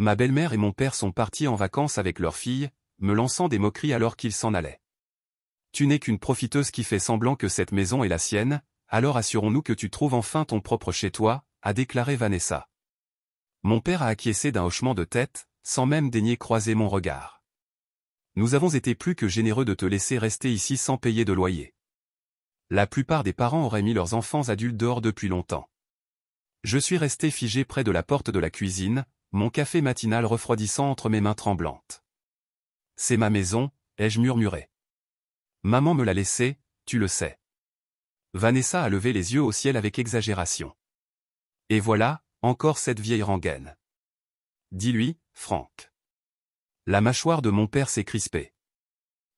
Ma belle-mère et mon père sont partis en vacances avec leur fille, me lançant des moqueries alors qu'ils s'en allaient. Tu n'es qu'une profiteuse qui fait semblant que cette maison est la sienne, alors assurons-nous que tu trouves enfin ton propre chez toi, a déclaré Vanessa. Mon père a acquiescé d'un hochement de tête, sans même daigner croiser mon regard. Nous avons été plus que généreux de te laisser rester ici sans payer de loyer. La plupart des parents auraient mis leurs enfants adultes dehors depuis longtemps. Je suis resté figé près de la porte de la cuisine, mon café matinal refroidissant entre mes mains tremblantes. C'est ma maison, ai-je murmuré. Maman me l'a laissée, tu le sais. Vanessa a levé les yeux au ciel avec exagération. Et voilà, encore cette vieille rengaine. Dis-lui, Franck. La mâchoire de mon père s'est crispée.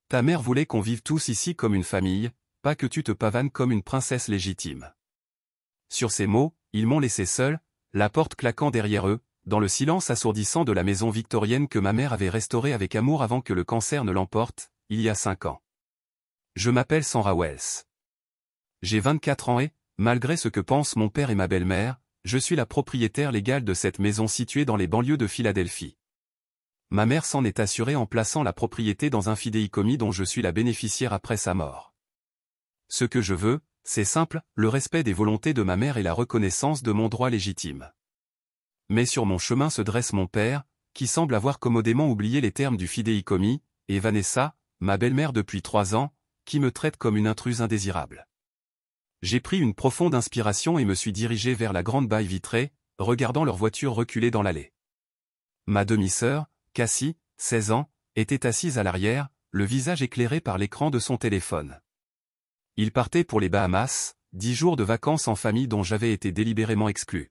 Ta mère voulait qu'on vive tous ici comme une famille, pas que tu te pavanes comme une princesse légitime. Sur ces mots, ils m'ont laissé seul, la porte claquant derrière eux, dans le silence assourdissant de la maison victorienne que ma mère avait restaurée avec amour avant que le cancer ne l'emporte, il y a 5 ans. Je m'appelle Sandra Wells. J'ai 24 ans et, malgré ce que pensent mon père et ma belle-mère, je suis la propriétaire légale de cette maison située dans les banlieues de Philadelphie. Ma mère s'en est assurée en plaçant la propriété dans un fidéicommis dont je suis la bénéficiaire après sa mort. Ce que je veux, c'est simple, le respect des volontés de ma mère et la reconnaissance de mon droit légitime. Mais sur mon chemin se dresse mon père, qui semble avoir commodément oublié les termes du fidéicommis, et Vanessa, ma belle-mère depuis 3 ans, qui me traite comme une intruse indésirable. J'ai pris une profonde inspiration et me suis dirigé vers la grande baille vitrée, regardant leur voiture reculer dans l'allée. Ma demi-sœur, Cassie, 16 ans, était assise à l'arrière, le visage éclairé par l'écran de son téléphone. Ils partaient pour les Bahamas, 10 jours de vacances en famille dont j'avais été délibérément exclu.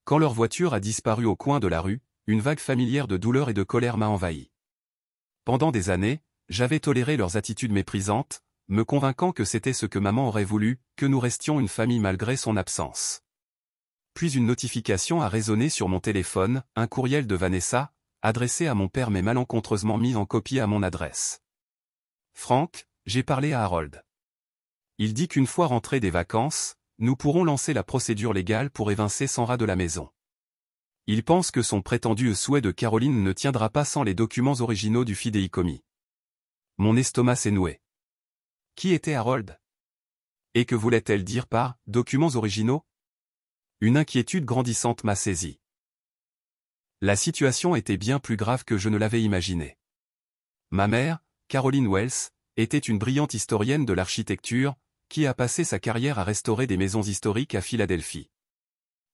Quand leur voiture a disparu au coin de la rue, une vague familière de douleur et de colère m'a envahi. Pendant des années, j'avais toléré leurs attitudes méprisantes, me convainquant que c'était ce que maman aurait voulu, que nous restions une famille malgré son absence. Puis une notification a résonné sur mon téléphone, un courriel de Vanessa, adressé à mon père mais malencontreusement mis en copie à mon adresse. Franck, j'ai parlé à Harold. Il dit qu'une fois rentrés des vacances, nous pourrons lancer la procédure légale pour évincer Sandra de la maison. Il pense que son prétendu souhait de Caroline ne tiendra pas sans les documents originaux du fidéicommis. Mon estomac s'est noué. Qui était Harold? Et que voulait-elle dire par « documents originaux » ? Une inquiétude grandissante m'a saisi. La situation était bien plus grave que je ne l'avais imaginé. Ma mère, Caroline Wells, était une brillante historienne de l'architecture, qui a passé sa carrière à restaurer des maisons historiques à Philadelphie.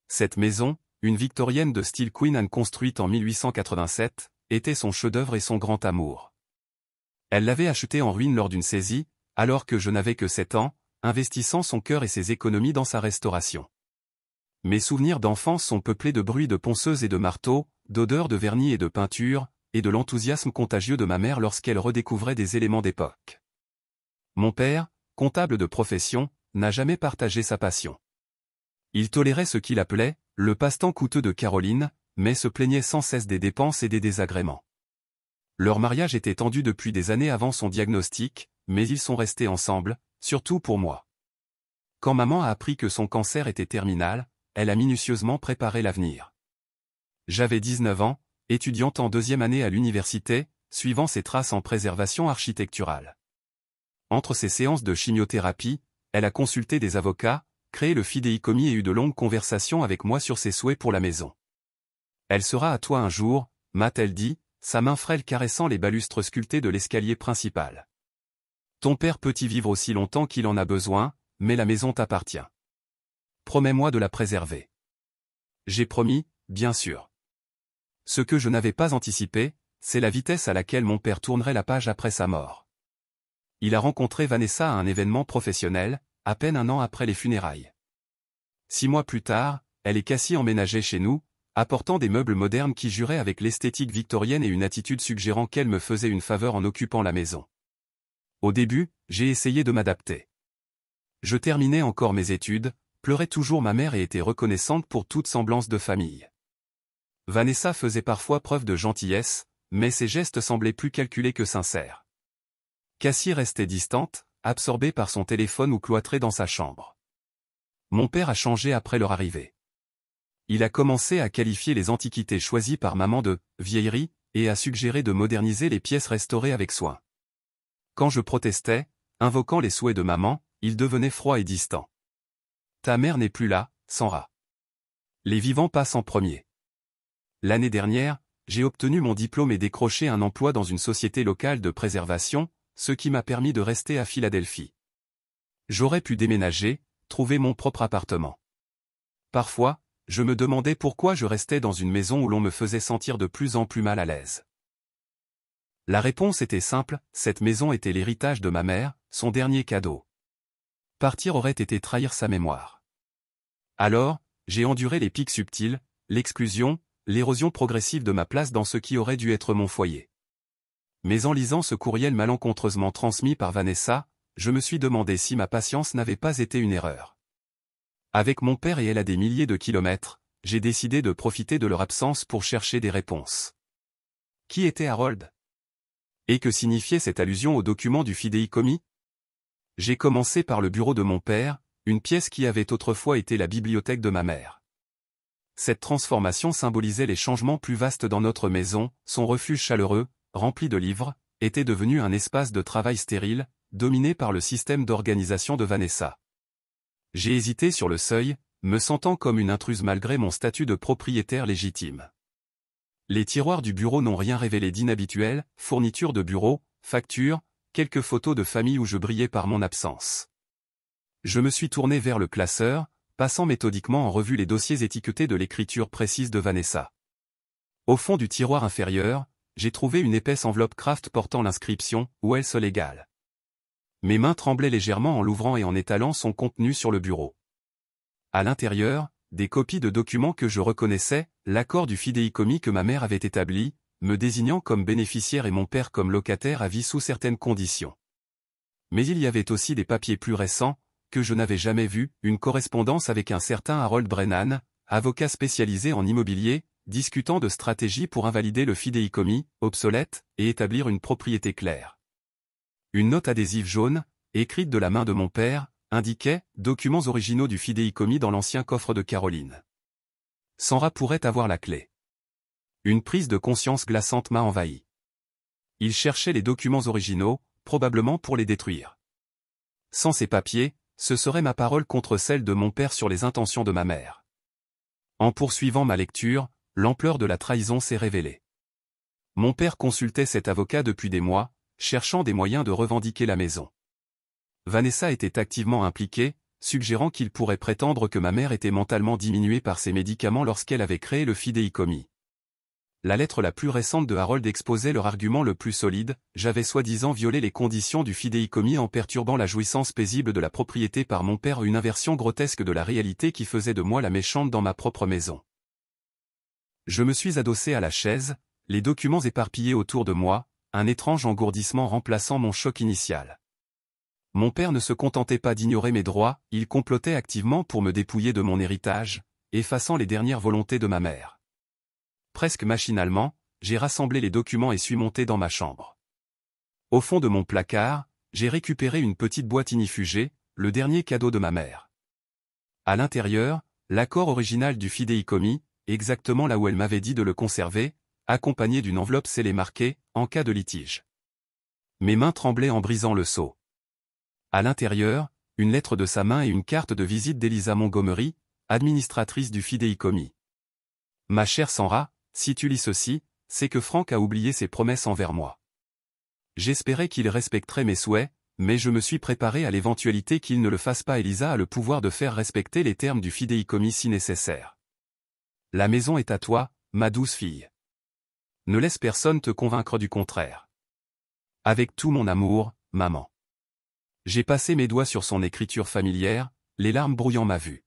Cette maison, une victorienne de style Queen Anne construite en 1887, était son chef-d'œuvre et son grand amour. Elle l'avait achetée en ruine lors d'une saisie, alors que je n'avais que 7 ans, investissant son cœur et ses économies dans sa restauration. Mes souvenirs d'enfance sont peuplés de bruits de ponceuses et de marteaux, d'odeurs de vernis et de peinture, et de l'enthousiasme contagieux de ma mère lorsqu'elle redécouvrait des éléments d'époque. Mon père, comptable de profession, n'a jamais partagé sa passion. Il tolérait ce qu'il appelait « le passe-temps coûteux de Caroline », mais se plaignait sans cesse des dépenses et des désagréments. Leur mariage était tendu depuis des années avant son diagnostic, mais ils sont restés ensemble, surtout pour moi. Quand maman a appris que son cancer était terminal, elle a minutieusement préparé l'avenir. J'avais 19 ans, étudiante en 2e année à l'université, suivant ses traces en préservation architecturale. Entre ses séances de chimiothérapie, elle a consulté des avocats, créé le fidéicommis et eu de longues conversations avec moi sur ses souhaits pour la maison. Elle sera à toi un jour, m'a-t-elle dit, sa main frêle caressant les balustres sculptés de l'escalier principal. Ton père peut y vivre aussi longtemps qu'il en a besoin, mais la maison t'appartient. Promets-moi de la préserver. J'ai promis, bien sûr. Ce que je n'avais pas anticipé, c'est la vitesse à laquelle mon père tournerait la page après sa mort. Il a rencontré Vanessa à un événement professionnel, à peine 1 an après les funérailles. 6 mois plus tard, elle et Cassie emménageaient chez nous, apportant des meubles modernes qui juraient avec l'esthétique victorienne et une attitude suggérant qu'elle me faisait une faveur en occupant la maison. Au début, j'ai essayé de m'adapter. Je terminais encore mes études, pleurais toujours ma mère et étais reconnaissante pour toute semblance de famille. Vanessa faisait parfois preuve de gentillesse, mais ses gestes semblaient plus calculés que sincères. Cassie restait distante, absorbée par son téléphone ou cloîtrée dans sa chambre. Mon père a changé après leur arrivée. Il a commencé à qualifier les antiquités choisies par maman de « vieilleries » et à suggérer de moderniser les pièces restaurées avec soin. Quand je protestais, invoquant les souhaits de maman, il devenait froid et distant. Ta mère n'est plus là, Sandra. Les vivants passent en premier. L'année dernière, j'ai obtenu mon diplôme et décroché un emploi dans une société locale de préservation, ce qui m'a permis de rester à Philadelphie. J'aurais pu déménager, trouver mon propre appartement. Parfois, je me demandais pourquoi je restais dans une maison où l'on me faisait sentir de plus en plus mal à l'aise. La réponse était simple, cette maison était l'héritage de ma mère, son dernier cadeau. Partir aurait été trahir sa mémoire. Alors, j'ai enduré les pics subtils, l'exclusion, l'érosion progressive de ma place dans ce qui aurait dû être mon foyer. Mais en lisant ce courriel malencontreusement transmis par Vanessa, je me suis demandé si ma patience n'avait pas été une erreur. Avec mon père et elle à des milliers de kilomètres, j'ai décidé de profiter de leur absence pour chercher des réponses. Qui était Harold? Et que signifiait cette allusion au document du fidéicommis? J'ai commencé par le bureau de mon père, une pièce qui avait autrefois été la bibliothèque de ma mère. Cette transformation symbolisait les changements plus vastes dans notre maison, son refuge chaleureux, rempli de livres, était devenu un espace de travail stérile, dominé par le système d'organisation de Vanessa. J'ai hésité sur le seuil, me sentant comme une intruse malgré mon statut de propriétaire légitime. Les tiroirs du bureau n'ont rien révélé d'inhabituel, fournitures de bureau, factures, quelques photos de famille où je brillais par mon absence. Je me suis tourné vers le classeur, passant méthodiquement en revue les dossiers étiquetés de l'écriture précise de Vanessa. Au fond du tiroir inférieur, j'ai trouvé une épaisse enveloppe Kraft portant l'inscription « Wells Legal ». Mes mains tremblaient légèrement en l'ouvrant et en étalant son contenu sur le bureau. À l'intérieur, des copies de documents que je reconnaissais, l'accord du fidéicommis que ma mère avait établi, me désignant comme bénéficiaire et mon père comme locataire à vie sous certaines conditions. Mais il y avait aussi des papiers plus récents, que je n'avais jamais vus, une correspondance avec un certain Harold Brennan, avocat spécialisé en immobilier, discutant de stratégies pour invalider le fidéicommis, obsolète, et établir une propriété claire. Une note adhésive jaune, écrite de la main de mon père, indiquait « Documents originaux du fidéicommis dans l'ancien coffre de Caroline ». Sandra pourrait avoir la clé. Une prise de conscience glaçante m'a envahi. Il cherchait les documents originaux, probablement pour les détruire. Sans ces papiers, ce serait ma parole contre celle de mon père sur les intentions de ma mère. En poursuivant ma lecture, l'ampleur de la trahison s'est révélée. Mon père consultait cet avocat depuis des mois, cherchant des moyens de revendiquer la maison. Vanessa était activement impliquée, suggérant qu'il pourrait prétendre que ma mère était mentalement diminuée par ses médicaments lorsqu'elle avait créé le fidéicommis. La lettre la plus récente de Harold exposait leur argument le plus solide, j'avais soi-disant violé les conditions du fidéicommis en perturbant la jouissance paisible de la propriété par mon père, une inversion grotesque de la réalité qui faisait de moi la méchante dans ma propre maison. Je me suis adossé à la chaise, les documents éparpillés autour de moi, un étrange engourdissement remplaçant mon choc initial. Mon père ne se contentait pas d'ignorer mes droits, il complotait activement pour me dépouiller de mon héritage, effaçant les dernières volontés de ma mère. Presque machinalement, j'ai rassemblé les documents et suis monté dans ma chambre. Au fond de mon placard, j'ai récupéré une petite boîte ignifugée, le dernier cadeau de ma mère. À l'intérieur, l'accord original du fidéicommis, exactement là où elle m'avait dit de le conserver, accompagné d'une enveloppe scellée marquée « En cas de litige ». Mes mains tremblaient en brisant le sceau. À l'intérieur, une lettre de sa main et une carte de visite d'Elisa Montgomery, administratrice du fidéicommis. Ma chère Sandra, si tu lis ceci, c'est que Frank a oublié ses promesses envers moi. J'espérais qu'il respecterait mes souhaits, mais je me suis préparé à l'éventualité qu'il ne le fasse pas. Elisa a le pouvoir de faire respecter les termes du fidéicommis si nécessaire. La maison est à toi, ma douce fille. Ne laisse personne te convaincre du contraire. Avec tout mon amour, maman. J'ai passé mes doigts sur son écriture familière, les larmes brouillant ma vue.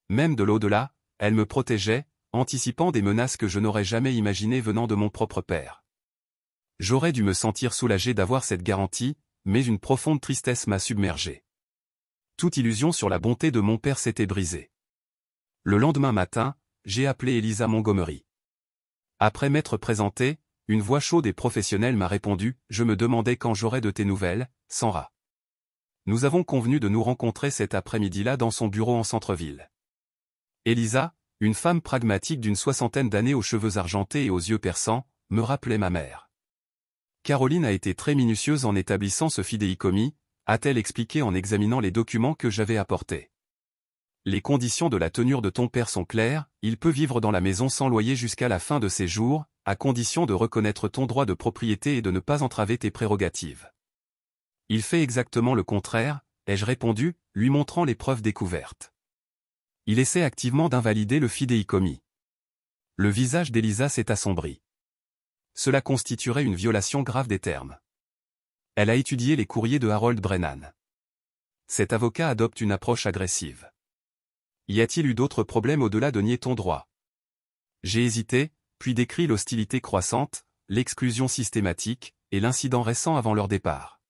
Même de l'au-delà, elle me protégeait, anticipant des menaces que je n'aurais jamais imaginées venant de mon propre père. J'aurais dû me sentir soulagé d'avoir cette garantie, mais une profonde tristesse m'a submergé. Toute illusion sur la bonté de mon père s'était brisée. Le lendemain matin, j'ai appelé Elisa Montgomery. Après m'être présenté, une voix chaude et professionnelle m'a répondu « Je me demandais quand j'aurais de tes nouvelles, Sandra. Nous avons convenu de nous rencontrer cet après-midi-là dans son bureau en centre-ville. » Elisa, Une femme pragmatique d'une soixantaine d'années aux cheveux argentés et aux yeux perçants, me rappelait ma mère. Caroline a été très minutieuse en établissant ce fidéicommis, a-t-elle expliqué en examinant les documents que j'avais apportés. Les conditions de la tenure de ton père sont claires, il peut vivre dans la maison sans loyer jusqu'à la fin de ses jours, à condition de reconnaître ton droit de propriété et de ne pas entraver tes prérogatives. Il fait exactement le contraire, ai-je répondu, lui montrant les preuves découvertes. Il essaie activement d'invalider le fidéicommis. Le visage d'Elisa s'est assombri. Cela constituerait une violation grave des termes. Elle a étudié les courriers de Harold Brennan. Cet avocat adopte une approche agressive. Y a-t-il eu d'autres problèmes au-delà de nier ton droit? J'ai hésité, puis décrit l'hostilité croissante, l'exclusion systématique, et l'incident récent avant leur départ.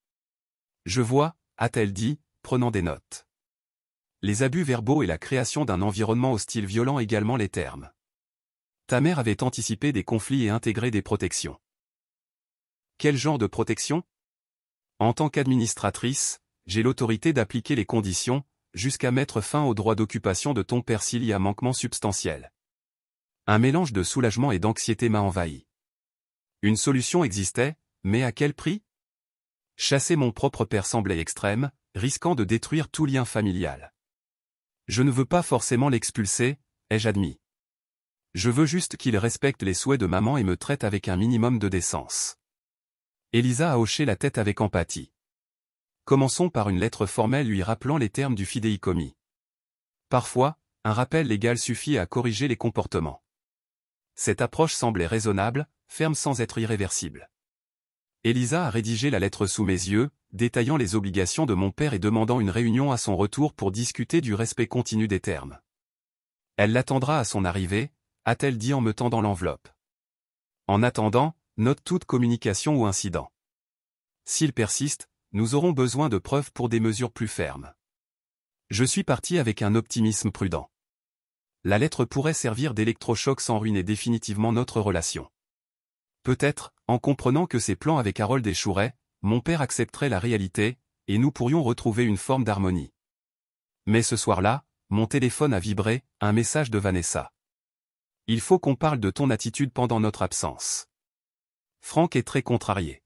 Je vois, a-t-elle dit, prenant des notes. Les abus verbaux et la création d'un environnement hostile violant également les termes. Ta mère avait anticipé des conflits et intégré des protections. Quel genre de protection? En tant qu'administratrice, j'ai l'autorité d'appliquer les conditions, jusqu'à mettre fin au droit d'occupation de ton père s'il y a manquement substantiel. Un mélange de soulagement et d'anxiété m'a envahi. Une solution existait, mais à quel prix? Chasser mon propre père semblait extrême, risquant de détruire tout lien familial. Je ne veux pas forcément l'expulser, ai-je admis. Je veux juste qu'il respecte les souhaits de maman et me traite avec un minimum de décence. Elisa a hoché la tête avec empathie. Commençons par une lettre formelle lui rappelant les termes du fidéicommis. Parfois, un rappel légal suffit à corriger les comportements. Cette approche semblait raisonnable, ferme sans être irréversible. Elisa a rédigé la lettre sous mes yeux, détaillant les obligations de mon père et demandant une réunion à son retour pour discuter du respect continu des termes. Elle l'attendra à son arrivée, a-t-elle dit en me tendant l'enveloppe. En attendant, note toute communication ou incident. S'il persiste, nous aurons besoin de preuves pour des mesures plus fermes. Je suis parti avec un optimisme prudent. La lettre pourrait servir d'électrochoc sans ruiner définitivement notre relation. Peut-être, en comprenant que ses plans avec Harold échoueraient, mon père accepterait la réalité, et nous pourrions retrouver une forme d'harmonie. Mais ce soir-là, mon téléphone a vibré, un message de Vanessa. Il faut qu'on parle de ton attitude pendant notre absence. Franck est très contrarié.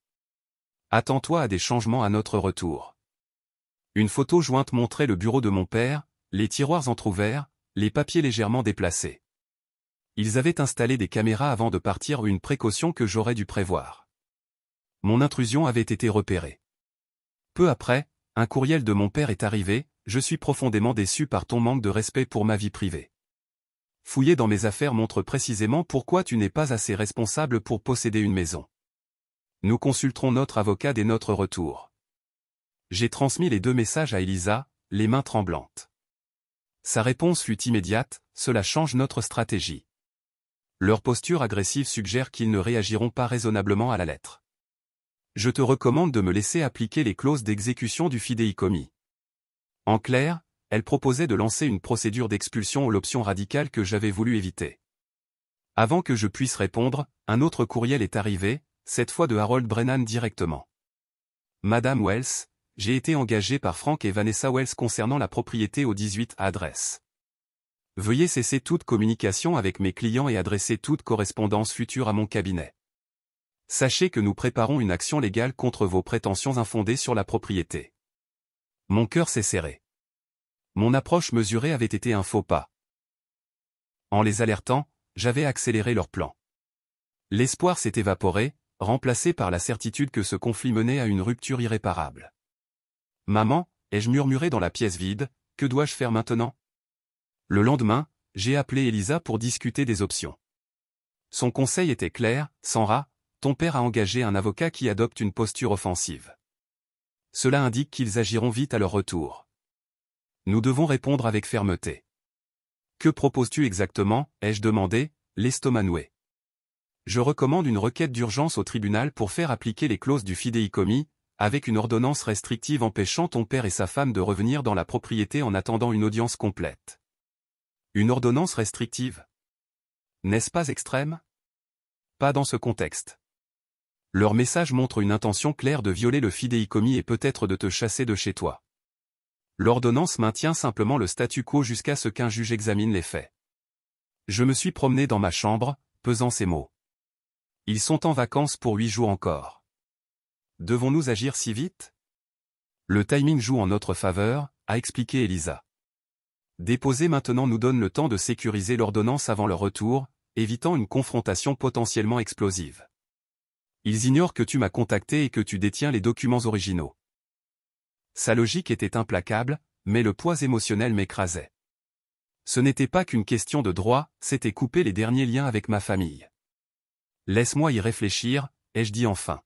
Attends-toi à des changements à notre retour. Une photo jointe montrait le bureau de mon père, les tiroirs entr'ouverts, les papiers légèrement déplacés. Ils avaient installé des caméras avant de partir, une précaution que j'aurais dû prévoir. Mon intrusion avait été repérée. Peu après, un courriel de mon père est arrivé, je suis profondément déçu par ton manque de respect pour ma vie privée. Fouiller dans mes affaires montre précisément pourquoi tu n'es pas assez responsable pour posséder une maison. Nous consulterons notre avocat dès notre retour. J'ai transmis les deux messages à Elisa, les mains tremblantes. Sa réponse fut immédiate, cela change notre stratégie. Leur posture agressive suggère qu'ils ne réagiront pas raisonnablement à la lettre. Je te recommande de me laisser appliquer les clauses d'exécution du fidéicommis. En clair, elle proposait de lancer une procédure d'expulsion, l'option radicale que j'avais voulu éviter. Avant que je puisse répondre, un autre courriel est arrivé, cette fois de Harold Brennan directement. Madame Wells, j'ai été engagé par Frank et Vanessa Wells concernant la propriété au 18 adresse. Veuillez cesser toute communication avec mes clients et adresser toute correspondance future à mon cabinet. Sachez que nous préparons une action légale contre vos prétentions infondées sur la propriété. Mon cœur s'est serré. Mon approche mesurée avait été un faux pas. En les alertant, j'avais accéléré leur plan. L'espoir s'est évaporé, remplacé par la certitude que ce conflit menait à une rupture irréparable. Maman, ai-je murmuré dans la pièce vide, que dois-je faire maintenant? Le lendemain, j'ai appelé Elisa pour discuter des options. Son conseil était clair, Sandra, ton père a engagé un avocat qui adopte une posture offensive. Cela indique qu'ils agiront vite à leur retour. Nous devons répondre avec fermeté. Que proposes-tu exactement, ai-je demandé, l'estomac noué. Je recommande une requête d'urgence au tribunal pour faire appliquer les clauses du fidéicommis, avec une ordonnance restrictive empêchant ton père et sa femme de revenir dans la propriété en attendant une audience complète. Une ordonnance restrictive? N'est-ce pas extrême? Pas dans ce contexte. Leur message montre une intention claire de violer le fidéicommis et peut-être de te chasser de chez toi. L'ordonnance maintient simplement le statu quo jusqu'à ce qu'un juge examine les faits. Je me suis promené dans ma chambre, pesant ces mots. Ils sont en vacances pour 8 jours encore. Devons-nous agir si vite? Le timing joue en notre faveur, a expliqué Elisa. Déposer maintenant nous donne le temps de sécuriser l'ordonnance avant leur retour, évitant une confrontation potentiellement explosive. Ils ignorent que tu m'as contacté et que tu détiens les documents originaux. Sa logique était implacable, mais le poids émotionnel m'écrasait. Ce n'était pas qu'une question de droit, c'était couper les derniers liens avec ma famille. Laisse-moi y réfléchir, ai-je dit enfin.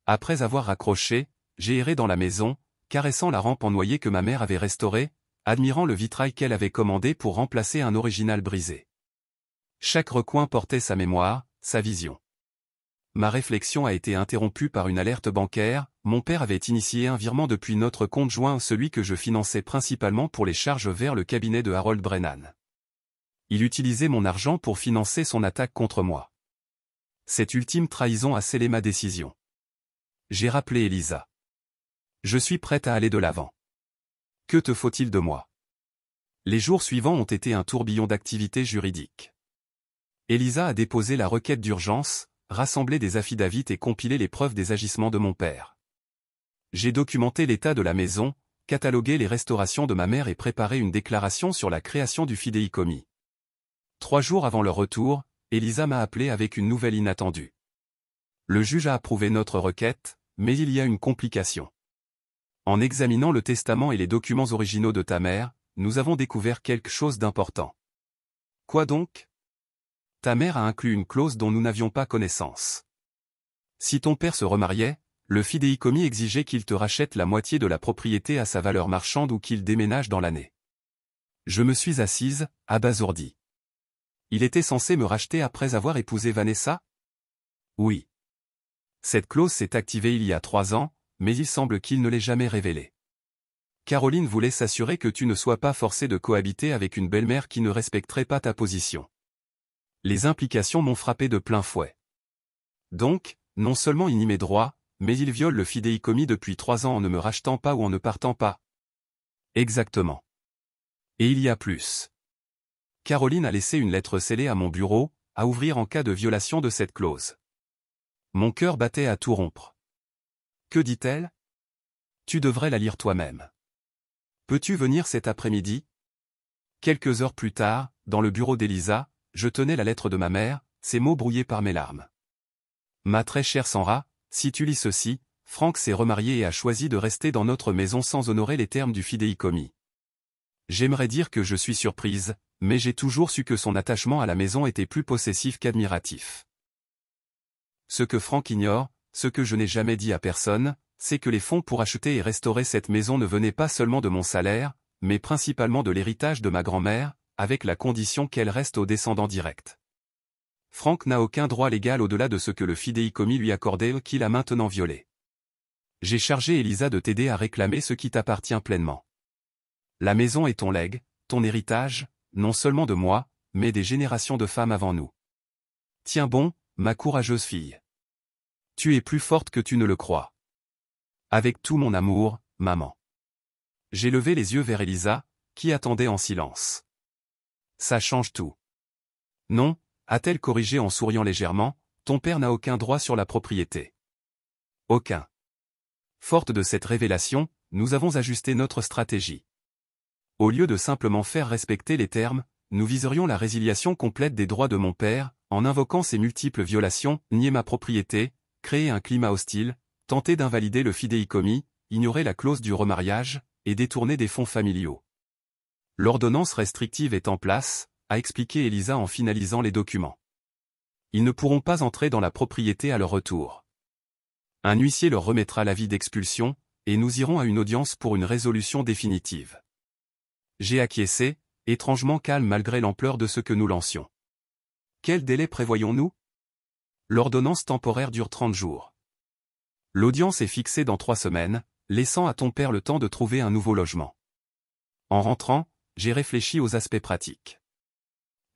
Après avoir raccroché, j'ai erré dans la maison, caressant la rampe en noyer que ma mère avait restaurée, admirant le vitrail qu'elle avait commandé pour remplacer un original brisé. Chaque recoin portait sa mémoire, sa vision. Ma réflexion a été interrompue par une alerte bancaire. Mon père avait initié un virement depuis notre compte joint, celui que je finançais principalement pour les charges, vers le cabinet de Harold Brennan. Il utilisait mon argent pour financer son attaque contre moi. Cette ultime trahison a scellé ma décision. J'ai rappelé Elisa. Je suis prête à aller de l'avant. Que te faut-il de moi? Les jours suivants ont été un tourbillon d'activités juridiques. Elisa a déposé la requête d'urgence, rassemblé des affidavits et compilé les preuves des agissements de mon père. J'ai documenté l'état de la maison, catalogué les restaurations de ma mère et préparé une déclaration sur la création du fidéicommis. 3 jours avant leur retour, Elisa m'a appelé avec une nouvelle inattendue. Le juge a approuvé notre requête, mais il y a une complication. En examinant le testament et les documents originaux de ta mère, nous avons découvert quelque chose d'important. Quoi donc? Ta mère a inclus une clause dont nous n'avions pas connaissance. Si ton père se remariait, le fidéicommis exigeait qu'il te rachète la moitié de la propriété à sa valeur marchande ou qu'il déménage dans l'année. Je me suis assise, abasourdie. Il était censé me racheter après avoir épousé Vanessa? Oui. Cette clause s'est activée il y a 3 ans, mais il semble qu'il ne l'ait jamais révélée. Caroline voulait s'assurer que tu ne sois pas forcé de cohabiter avec une belle-mère qui ne respecterait pas ta position. Les implications m'ont frappé de plein fouet. Donc, non seulement il nie mes droits, mais il viole le fidéicommis depuis 3 ans en ne me rachetant pas ou en ne partant pas. Exactement. Et il y a plus. Caroline a laissé une lettre scellée à mon bureau, à ouvrir en cas de violation de cette clause. Mon cœur battait à tout rompre. Que dit-elle? Tu devrais la lire toi-même. Peux-tu venir cet après-midi? Quelques heures plus tard, dans le bureau d'Elisa, je tenais la lettre de ma mère, ces mots brouillés par mes larmes. Ma très chère Sandra, si tu lis ceci, Franck s'est remarié et a choisi de rester dans notre maison sans honorer les termes du fidéicommis. J'aimerais dire que je suis surprise, mais j'ai toujours su que son attachement à la maison était plus possessif qu'admiratif. Ce que Franck ignore, ce que je n'ai jamais dit à personne, c'est que les fonds pour acheter et restaurer cette maison ne venaient pas seulement de mon salaire, mais principalement de l'héritage de ma grand-mère, avec la condition qu'elle reste aux descendants directs. Franck n'a aucun droit légal au-delà de ce que le fidéicommis lui accordait, qu'il a maintenant violé. J'ai chargé Elisa de t'aider à réclamer ce qui t'appartient pleinement. La maison est ton legs, ton héritage, non seulement de moi, mais des générations de femmes avant nous. Tiens bon, ma courageuse fille. Tu es plus forte que tu ne le crois. Avec tout mon amour, maman. J'ai levé les yeux vers Elisa, qui attendait en silence. Ça change tout. Non, a-t-elle corrigé en souriant légèrement, ton père n'a aucun droit sur la propriété. Aucun. Forte de cette révélation, nous avons ajusté notre stratégie. Au lieu de simplement faire respecter les termes, nous viserions la résiliation complète des droits de mon père, en invoquant ces multiples violations, nier ma propriété, créer un climat hostile, tenter d'invalider le fidéicommis, ignorer la clause du remariage, et détourner des fonds familiaux. L'ordonnance restrictive est en place, a expliqué Elisa en finalisant les documents. Ils ne pourront pas entrer dans la propriété à leur retour. Un huissier leur remettra l'avis d'expulsion, et nous irons à une audience pour une résolution définitive. J'ai acquiescé, étrangement calme malgré l'ampleur de ce que nous lancions. Quel délai prévoyons-nous? L'ordonnance temporaire dure 30 jours. L'audience est fixée dans 3 semaines, laissant à ton père le temps de trouver un nouveau logement. En rentrant, j'ai réfléchi aux aspects pratiques.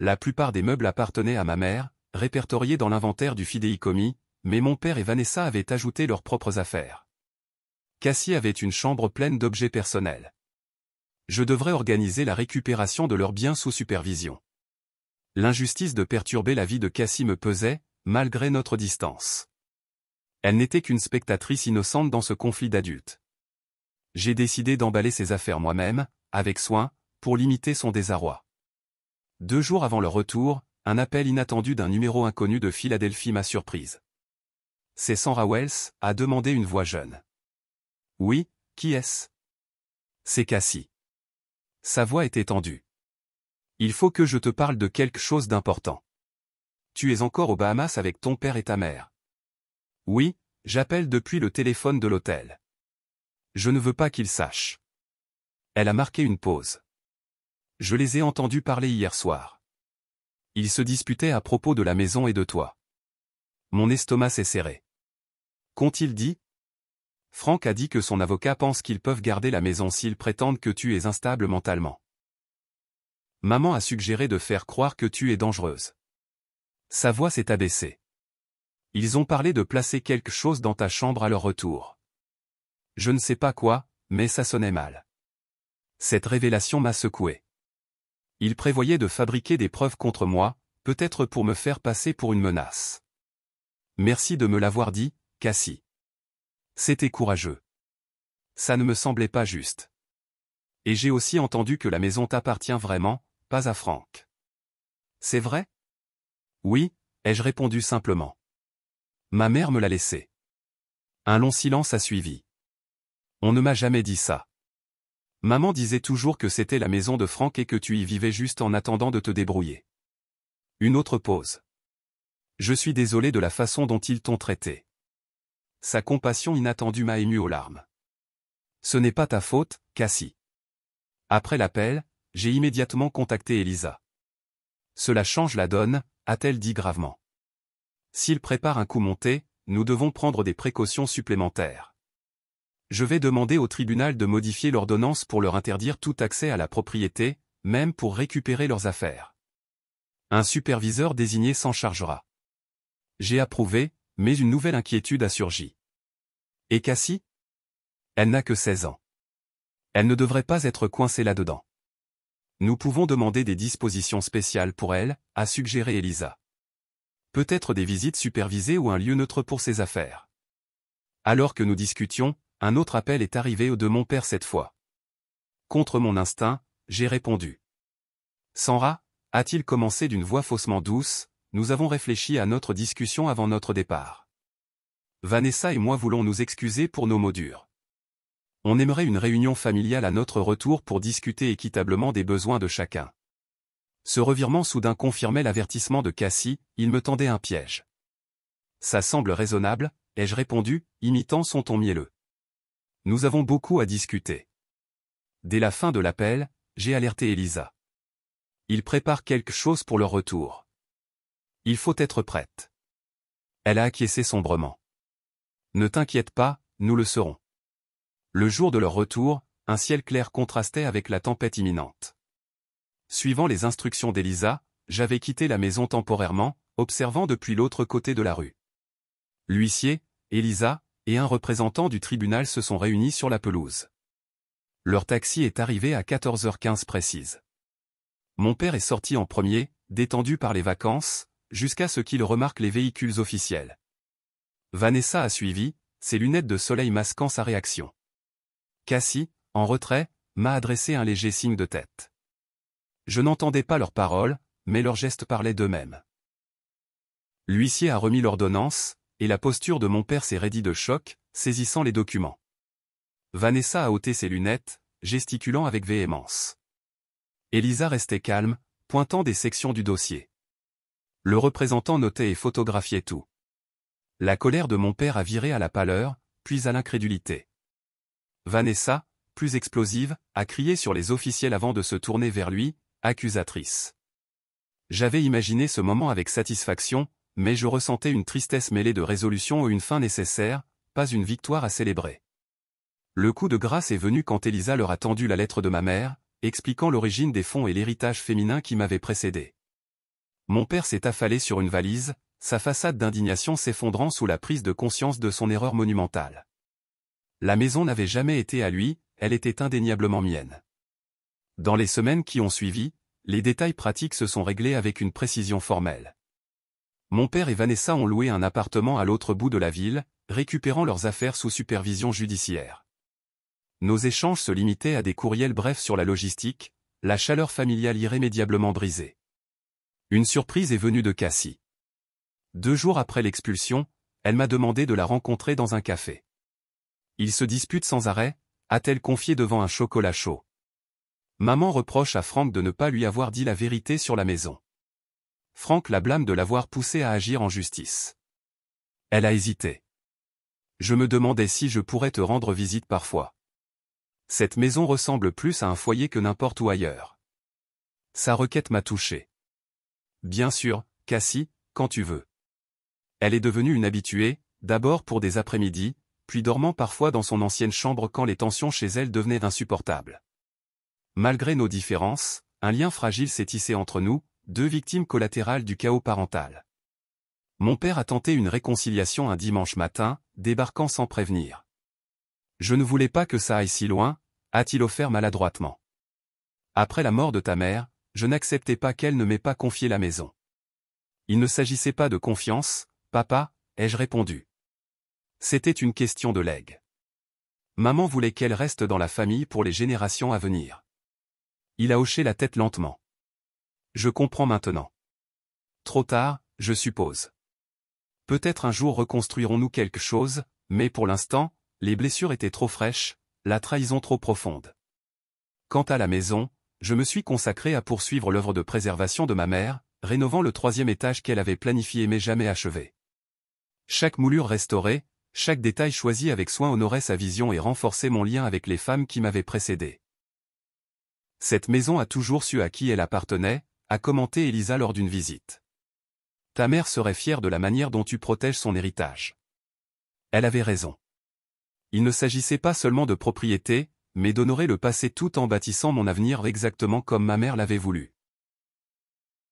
La plupart des meubles appartenaient à ma mère, répertoriés dans l'inventaire du fidéicommis, mais mon père et Vanessa avaient ajouté leurs propres affaires. Cassie avait une chambre pleine d'objets personnels. Je devrais organiser la récupération de leurs biens sous supervision. L'injustice de perturber la vie de Cassie me pesait, malgré notre distance. Elle n'était qu'une spectatrice innocente dans ce conflit d'adultes. J'ai décidé d'emballer ses affaires moi-même, avec soin, pour limiter son désarroi. 2 jours avant leur retour, un appel inattendu d'un numéro inconnu de Philadelphie m'a surprise. C'est Sandra Wells, a demandé une voix jeune. Oui, qui est-ce? C'est Cassie. Sa voix était tendue. Il faut que je te parle de quelque chose d'important. Tu es encore aux Bahamas avec ton père et ta mère. Oui, j'appelle depuis le téléphone de l'hôtel. Je ne veux pas qu'ils sachent. Elle a marqué une pause. Je les ai entendus parler hier soir. Ils se disputaient à propos de la maison et de toi. Mon estomac s'est serré. Qu'ont-ils dit? Frank a dit que son avocat pense qu'ils peuvent garder la maison s'ils prétendent que tu es instable mentalement. Maman a suggéré de faire croire que tu es dangereuse. Sa voix s'est abaissée. Ils ont parlé de placer quelque chose dans ta chambre à leur retour. Je ne sais pas quoi, mais ça sonnait mal. Cette révélation m'a secoué. Ils prévoyaient de fabriquer des preuves contre moi, peut-être pour me faire passer pour une menace. Merci de me l'avoir dit, Cassie. C'était courageux. Ça ne me semblait pas juste. Et j'ai aussi entendu que la maison t'appartient vraiment, pas à Frank. C'est vrai? Oui, ai-je répondu simplement. Ma mère me l'a laissé. Un long silence a suivi. On ne m'a jamais dit ça. Maman disait toujours que c'était la maison de Frank et que tu y vivais juste en attendant de te débrouiller. Une autre pause. Je suis désolé de la façon dont ils t'ont traité. Sa compassion inattendue m'a ému aux larmes. Ce n'est pas ta faute, Cassie. Après l'appel, j'ai immédiatement contacté Elisa. Cela change la donne, a-t-elle dit gravement. S'il prépare un coup monté, nous devons prendre des précautions supplémentaires. Je vais demander au tribunal de modifier l'ordonnance pour leur interdire tout accès à la propriété, même pour récupérer leurs affaires. Un superviseur désigné s'en chargera. J'ai approuvé, mais une nouvelle inquiétude a surgi. Et Cassie? Elle n'a que 16 ans. Elle ne devrait pas être coincée là-dedans. Nous pouvons demander des dispositions spéciales pour elle, a suggéré Elisa. Peut-être des visites supervisées ou un lieu neutre pour ses affaires. Alors que nous discutions, un autre appel est arrivé de mon père cette fois. Contre mon instinct, j'ai répondu. Sandra, a-t-il commencé d'une voix faussement douce, nous avons réfléchi à notre discussion avant notre départ. Vanessa et moi voulons nous excuser pour nos mots durs. On aimerait une réunion familiale à notre retour pour discuter équitablement des besoins de chacun. Ce revirement soudain confirmait l'avertissement de Cassie, il me tendait un piège. Ça semble raisonnable, ai-je répondu, imitant son ton mielleux. Nous avons beaucoup à discuter. Dès la fin de l'appel, j'ai alerté Elisa. Ils préparent quelque chose pour leur retour. Il faut être prête. Elle a acquiescé sombrement. Ne t'inquiète pas, nous le serons. Le jour de leur retour, un ciel clair contrastait avec la tempête imminente. Suivant les instructions d'Elisa, j'avais quitté la maison temporairement, observant depuis l'autre côté de la rue. L'huissier, Elisa, et un représentant du tribunal se sont réunis sur la pelouse. Leur taxi est arrivé à 14h15 précise. Mon père est sorti en premier, détendu par les vacances, jusqu'à ce qu'il remarque les véhicules officiels. Vanessa a suivi, ses lunettes de soleil masquant sa réaction. Cassie, en retrait, m'a adressé un léger signe de tête. Je n'entendais pas leurs paroles, mais leurs gestes parlaient d'eux-mêmes. L'huissier a remis l'ordonnance, et la posture de mon père s'est raidie de choc, saisissant les documents. Vanessa a ôté ses lunettes, gesticulant avec véhémence. Elisa restait calme, pointant des sections du dossier. Le représentant notait et photographiait tout. La colère de mon père a viré à la pâleur, puis à l'incrédulité. Vanessa, plus explosive, a crié sur les officiels avant de se tourner vers lui, accusatrice. J'avais imaginé ce moment avec satisfaction, mais je ressentais une tristesse mêlée de résolution et une fin nécessaire, pas une victoire à célébrer. Le coup de grâce est venu quand Elisa leur a tendu la lettre de ma mère, expliquant l'origine des fonds et l'héritage féminin qui m'avait précédé. Mon père s'est affalé sur une valise, sa façade d'indignation s'effondrant sous la prise de conscience de son erreur monumentale. La maison n'avait jamais été à lui, elle était indéniablement mienne. Dans les semaines qui ont suivi, les détails pratiques se sont réglés avec une précision formelle. Mon père et Vanessa ont loué un appartement à l'autre bout de la ville, récupérant leurs affaires sous supervision judiciaire. Nos échanges se limitaient à des courriels brefs sur la logistique, la chaleur familiale irrémédiablement brisée. Une surprise est venue de Cassie. 2 jours après l'expulsion, elle m'a demandé de la rencontrer dans un café. Ils se disputent sans arrêt, a-t-elle confié devant un chocolat chaud. Maman reproche à Frank de ne pas lui avoir dit la vérité sur la maison. Frank la blâme de l'avoir poussée à agir en justice. Elle a hésité. Je me demandais si je pourrais te rendre visite parfois. Cette maison ressemble plus à un foyer que n'importe où ailleurs. Sa requête m'a touché. Bien sûr, Cassie, quand tu veux. Elle est devenue une habituée, d'abord pour des après-midi, puis dormant parfois dans son ancienne chambre quand les tensions chez elle devenaient insupportables. Malgré nos différences, un lien fragile s'est tissé entre nous, 2 victimes collatérales du chaos parental. Mon père a tenté une réconciliation un dimanche matin, débarquant sans prévenir. Je ne voulais pas que ça aille si loin, a-t-il offert maladroitement. Après la mort de ta mère, je n'acceptais pas qu'elle ne m'ait pas confié la maison. Il ne s'agissait pas de confiance, papa, ai-je répondu. C'était une question de legs. Maman voulait qu'elle reste dans la famille pour les générations à venir. Il a hoché la tête lentement. Je comprends maintenant. Trop tard, je suppose. Peut-être un jour reconstruirons-nous quelque chose, mais pour l'instant, les blessures étaient trop fraîches, la trahison trop profonde. Quant à la maison, je me suis consacré à poursuivre l'œuvre de préservation de ma mère, rénovant le 3e étage qu'elle avait planifié mais jamais achevé. Chaque moulure restaurée, chaque détail choisi avec soin honorait sa vision et renforçait mon lien avec les femmes qui m'avaient précédé. Cette maison a toujours su à qui elle appartenait, a commenté Elisa lors d'une visite. Ta mère serait fière de la manière dont tu protèges son héritage. Elle avait raison. Il ne s'agissait pas seulement de propriété, mais d'honorer le passé tout en bâtissant mon avenir exactement comme ma mère l'avait voulu.